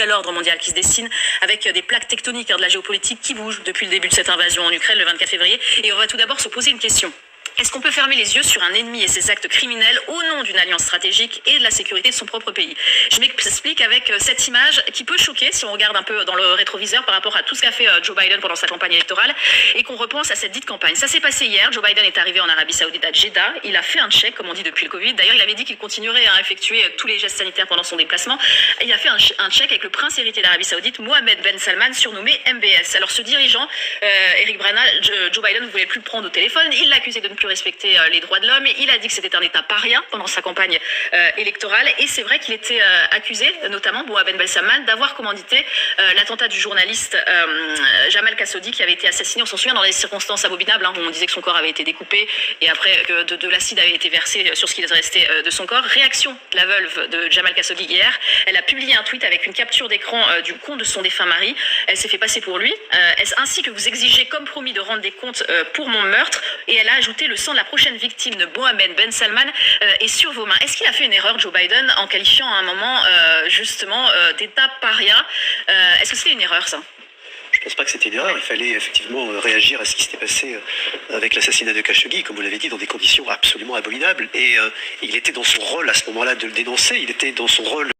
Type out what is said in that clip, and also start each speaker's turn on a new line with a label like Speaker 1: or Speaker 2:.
Speaker 1: l'ordre mondial qui se dessine avec des plaques tectoniques de la géopolitique qui bougent depuis le début de cette invasion en Ukraine le 24 février. Et on va tout d'abord se poser une question. Est-ce qu'on peut fermer les yeux sur un ennemi et ses actes criminels au nom d'une alliance stratégique et de la sécurité de son propre pays? Je m'explique avec cette image qui peut choquer si on regarde un peu dans le rétroviseur par rapport à tout ce qu'a fait Joe Biden pendant sa campagne électorale et qu'on repense à cette dite campagne. Ça s'est passé hier. Joe Biden est arrivé en Arabie Saoudite à Jeddah. Il a fait un check, comme on dit depuis le Covid. D'ailleurs, il avait dit qu'il continuerait à effectuer tous les gestes sanitaires pendant son déplacement. Il a fait un check avec le prince héritier d'Arabie Saoudite, Mohammed Ben Salman, surnommé MBS. Alors ce dirigeant, Eric Brana, Joe Biden ne voulait plus le prendre au téléphone. Il l'accusait de ne plus respecter les droits de l'homme. Il a dit que c'était un État paria pendant sa campagne électorale. Et c'est vrai qu'il était accusé, notamment Mohammed Ben Salman, d'avoir commandité l'attentat du journaliste Jamal Khashoggi qui avait été assassiné, on s'en souvient, dans des circonstances abominables, où on disait que son corps avait été découpé et après que de l'acide avait été versé sur ce qu'il restait de son corps. Réaction de la veuve de Jamal Khashoggi hier, elle a publié un tweet avec une capture d'écran du compte de son défunt mari. Elle s'est fait passer pour lui. Est-ce ainsi que vous exigez comme promis de rendre des comptes pour mon meurtre? Et elle a ajouté: le sang de la prochaine victime de Mohammed Ben Salman est sur vos mains. Est-ce qu'il a fait une erreur, Joe Biden, en qualifiant à un moment justement d'État paria? Est-ce que c'était une erreur, ça?
Speaker 2: Je ne pense pas que c'était une erreur. Il fallait effectivement réagir à ce qui s'était passé avec l'assassinat de Khashoggi, comme vous l'avez dit, dans des conditions absolument abominables. Et il était dans son rôle à ce moment-là de le dénoncer. Il était dans son rôle